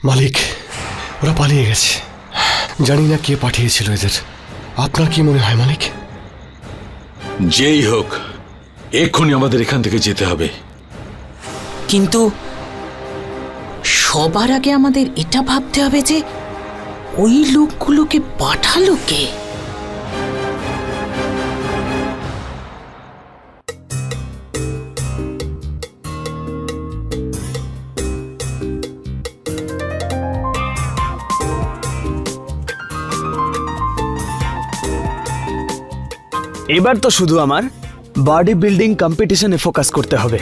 মালিক, ওরা পালিয়ে গেছে। জানি না কে পাঠিয়েছিল এদের। আপনার কি মনে হয় মালিক? যেই হোক, এক্ষুনি আমাদের এখান থেকে যেতে হবে। কিন্তু সবার আগে আমাদের এটা ভাবতে হবে যে ওই লোকগুলোকে পাঠালো কে? এবার তো শুধু আমার বডি বিল্ডিং কম্পিটিশনে ফোকাস করতে হবে।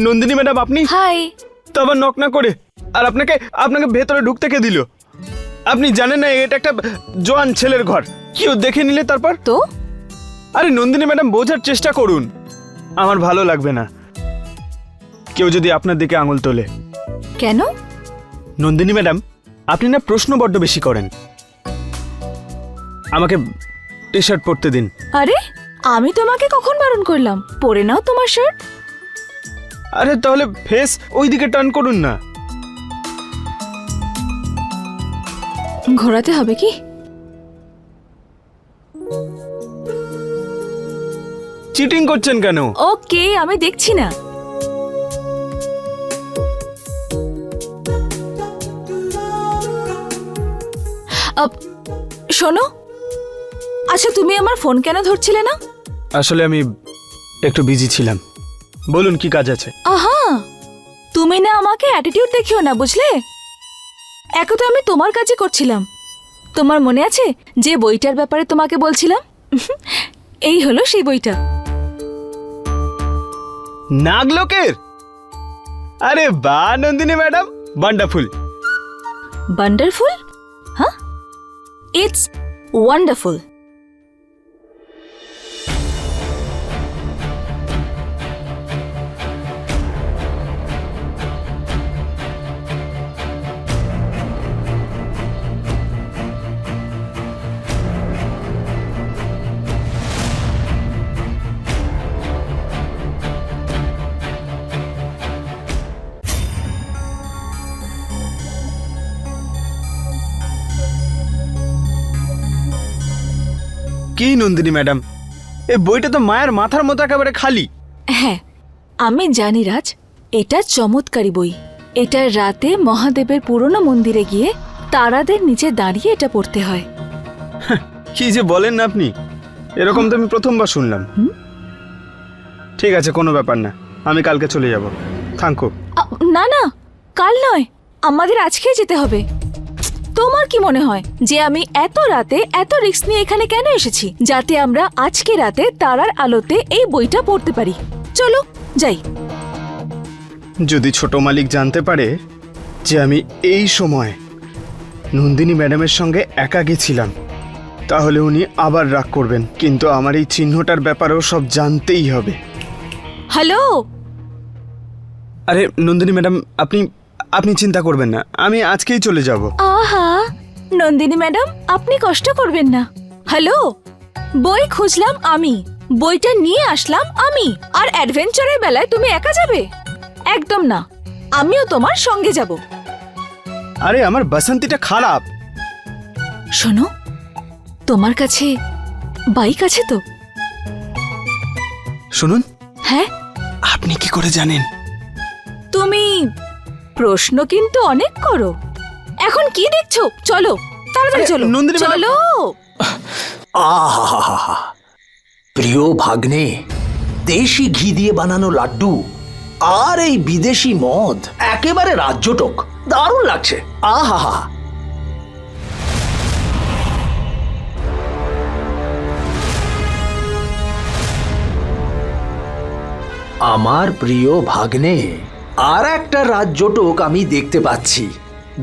নন্দিনী ম্যাডাম, আপনি? হাই। তো আবার নক না করে, আর আপনাকে আপনাকে ভেতরে ঢুকতে কে দিল? আপনি জানেন না এটা একটা জোয়ান ছেলের ঘর? কেউ দেখে নিলে তারপর তো আরে নন্দিনী ম্যাডাম, বোঝার চেষ্টা করুন। আমার ভালো লাগবে না কেউ যদি আপনার দিকে আঙুল তোলে। কেন? নন্দিনী ম্যাডাম, আপনি না প্রশ্ন বড্ড বেশি করেন। আমাকে টি শার্ট পরতে দিন। আরে আমি তোমাকে কখন বারণ করলাম? পরে নাও তোমার শার্ট। আরে তাহলে ফেস ওই দিকে টার্ন করুন না। ঘোরাতে হবে কি? চিটিং করছেন কেন? ওকে, আমি দেখছি না। শোনো, আচ্ছা তুমি আমার ফোন কেন ধরছিলে না? আসলে আমি একটু বিজি ছিলাম। বলুন কি কাজ আছে? আহা, তুমি না আমাকে অ্যাটিটিউড দেখিও না, বুঝলে? একে তো আমি তোমার কাজই করছিলাম। তোমার মনে আছে যে বইটার ব্যাপারে তোমাকে বলছিলাম? এই হলো সেই বইটা। নাগলোকের? আরে বাহ নন্দিনী ম্যাডাম, ওয়ান্ডারফুল। ওয়ান্ডারফুল? হ্যাঁ, ইটস ওয়ান্ডারফুল। কি নন্দিনী ম্যাডাম, এই বইটা তো মায়ের মাথার মতো একেবারে খালি। হ্যাঁ, আমি জানি রাজ, এটা চমৎকারী বই। এটা রাতে মহাদেবের পুরনো মন্দিরে গিয়ে তারাদের নিচে দাঁড়িয়ে এটা পড়তে হয়। কি যে বলেন না আপনি, এরকম তো আমি প্রথমবার শুনলাম। ঠিক আছে, কোনো ব্যাপার না, আমি কালকে চলে যাব। Thank you. না না, কাল নয়, আমাদের আজকেই যেতে হবে। তোমার কি মনে হয় যে আমি এত রাতে এত রিস্ক নিয়ে এখানে কেন এসেছি? যাতে আমরা আজকে রাতে তারার আলোতে এই বইটা পড়তে পারি। চলো যাই। যদি ছোট মালিক জানতে পারে যে আমি এই সময় নন্দিনী ম্যাডামের সঙ্গে একা গেছিলাম, তাহলে উনি আবার রাগ করবেন। কিন্তু আমার এই চিহ্নটার ব্যাপারেও সব জানতেই হবে। হ্যালো। আরে নন্দিনী ম্যাডাম, আপনি আপনি চিন্তা করবেন না, আমি আজকেই চলে যাব। আহা, নন্দিনী ম্যাডাম আপনি কষ্ট করবেন না। হ্যালো, বই খুঁজলাম আমি, বইটা নিয়ে আসলাম আমি, আর অ্যাডভেঞ্চারের বেলায় তুমি একা যাবে? একদম না, আমিও তোমার সঙ্গে যাব। আরে আমার বাসন্তীটা খারাপ। শোনো, তোমার কাছে বাইক আছে তো? শুনুন, হ্যাঁ। আপনি কি করে জানেন? তুমি প্রশ্ন কিন্তু অনেক করো। এখন কি দেখছো? চলো তাড়াতাড়ি চলো। নন্দিনী ম্যাডাম। চলো। আহা, প্রিয় ভাগ্নে, দেশি ঘি দিয়ে বানানো লাড্ডু আর এই বিদেশি মদ, একেবারে রাজ্যটক। দারুণ লাগছে। আহা, আমার প্রিয় ভাগ্নে, আর একটা রাজ্যটক আমি দেখতে পাচ্ছি,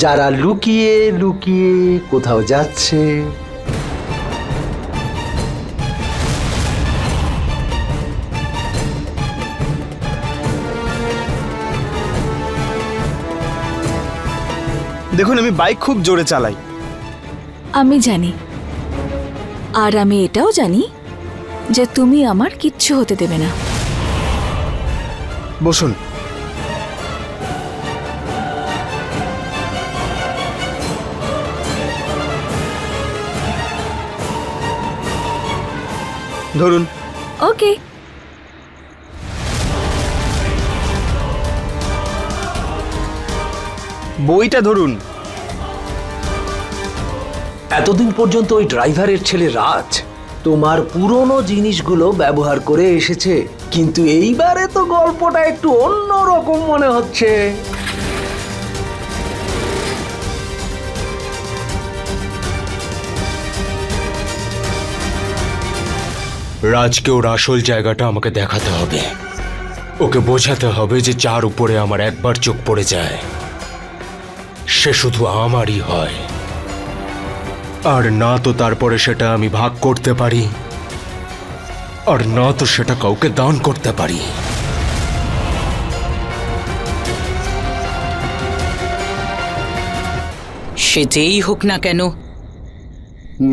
যারা লুকিয়ে লুকিয়ে কোথাও যাচ্ছে। দেখুন আমি বাইক খুব জোরে চালাই। আমি জানি, আর আমি এটাও জানি যে তুমি আমার কিচ্ছু হতে দেবে না। বসুন। ধরুন। ওকে। বইটা ধরুন। এতদিন পর্যন্ত ওই ড্রাইভারের ছেলে রাজ তোমার পুরনো জিনিসগুলো ব্যবহার করে এসেছে, কিন্তু এইবারে তো গল্পটা একটু অন্যরকম মনে হচ্ছে। রাজকে ওর আসল জায়গাটা আমাকে দেখাতে হবে। ওকে বোঝাতে হবে যে যার উপরে আমার একবার চোখ পড়ে যায় সে শুধু আমারই হয়, আর না তো তারপরে সেটা আমি ভাগ করতে পারি, আর না তো সেটা কাউকে দান করতে পারি। সে যেই হোক না কেন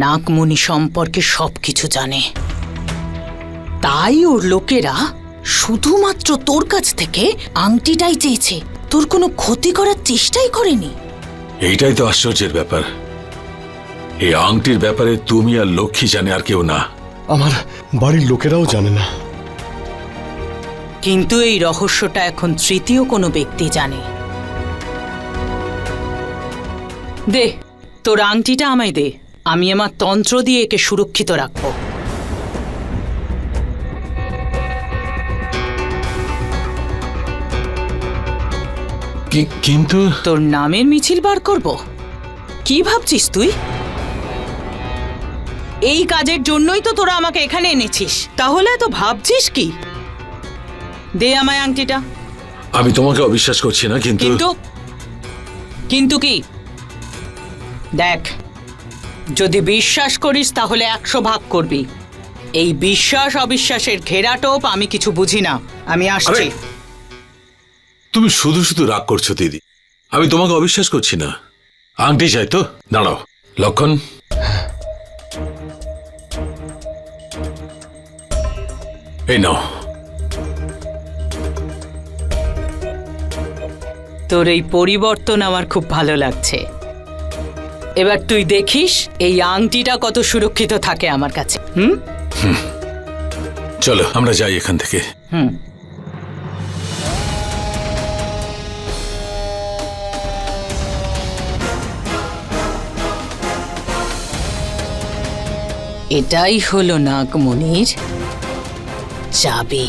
নাগমণি সম্পর্কে সবকিছু জানে, তাই ওর লোকেরা শুধুমাত্র তোর কাছ থেকে আংটিটাই চেয়েছে, তোর কোনো ক্ষতি করার চেষ্টাই করেনি। এইটাই তো আশ্চর্যের ব্যাপার। এই আংটির ব্যাপারে তুমি আর লক্ষ্মী জানে, আর কেউ না। আমার বাড়ির লোকেরাও জানে না। কিন্তু এই রহস্যটা এখন তৃতীয় কোনো ব্যক্তি জানে। দে, তোর আংটিটা আমায় দে, আমি আমার তন্ত্র দিয়ে একে সুরক্ষিত রাখবো। কিন্তু তোর নামের মিছিল বার করব? কি ভাবছিস তুই? এই কাজের জন্যই তো তোরা আমাকে এখানে এনেছিস, তাহলে এত ভাবছিস কি? দে আমায় আংটিটা। আমি তোমাকে অবিশ্বাস করছি না, কিন্তু কিন্তু কিন্তু কি? দেখ, যদি বিশ্বাস করিস তাহলে 100 ভাগ করবি। এই বিশ্বাস অবিশ্বাসের ঘেরাটোপ আমি কিছু বুঝি না। আমি আসছি। আরে, তুমি শুধু শুধু রাগ করছো দিদি। আমি তোমাকে অবিশ্বাস করছি না। আংটি চাই তো? দাঁড়াও লক্ষণ, এই নাও। তোর এই পরিবর্তন আমার খুব ভালো লাগছে। এবার তুই দেখিস এই আংটিটা কত সুরক্ষিত থাকে আমার কাছে। চলো আমরা যাই এখান থেকে। এটাই হলো নাগমণির চাবি।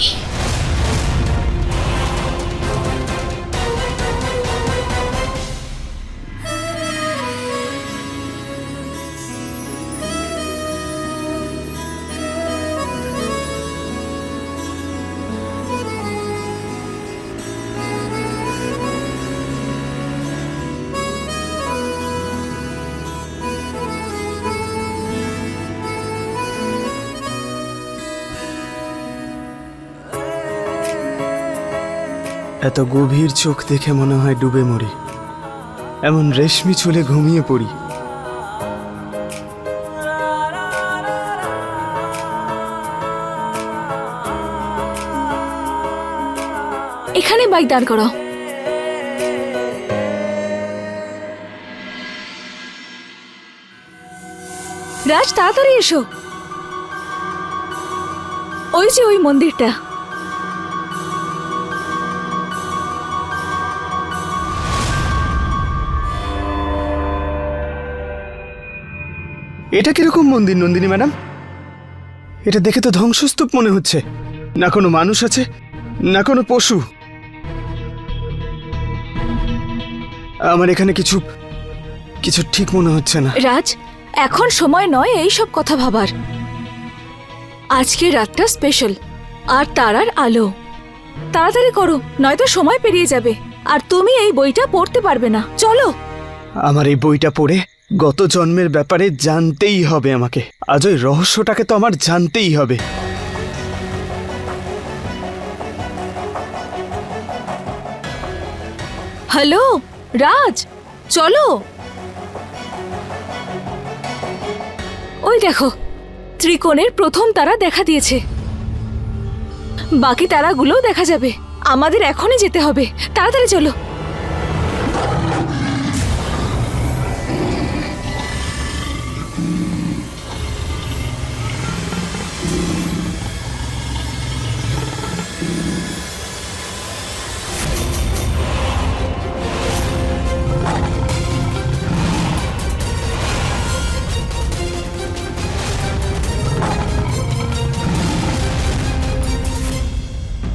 এত গভীর চোখ দেখে মনে হয় ডুবে মরি, এমন রেশমি চুলে ঘুমিয়ে পড়ি। এখানে বাইক দাঁড় করো। রাজ, তাড়াতাড়ি এসো। ওই যে ওই মন্দিরটা। এটা কিরকম মন্দির নন্দিনী ম্যাডাম? এটা দেখে তো ধ্বংসস্তূপ মনে হচ্ছে। না কোনো মানুষ আছে, না কোনো পশু। আমার এখানে কিছু কিছু ঠিক মনে হচ্ছে না। রাজ, এখন সময় নয় এই সব কথা ভাবার। আজকে রাতটা স্পেশাল, আর তারার আলো। তাড়াতাড়ি করো, নয়তো সময় পেরিয়ে যাবে, আর তুমি এই বইটা পড়তে পারবে না। চলো। আমার এই বইটা পড়ে গত জন্মের ব্যাপারে জানতেই হবে আমাকে। আজ ওই রহস্যটাকে তো আমার জানতেই হবে। হ্যালো রাজ, চলো। ওই দেখো, ত্রিকোণের প্রথম তারা দেখা দিয়েছে। বাকি তারাগুলোও দেখা যাবে। আমাদের এখনই যেতে হবে, তাড়াতাড়ি চলো।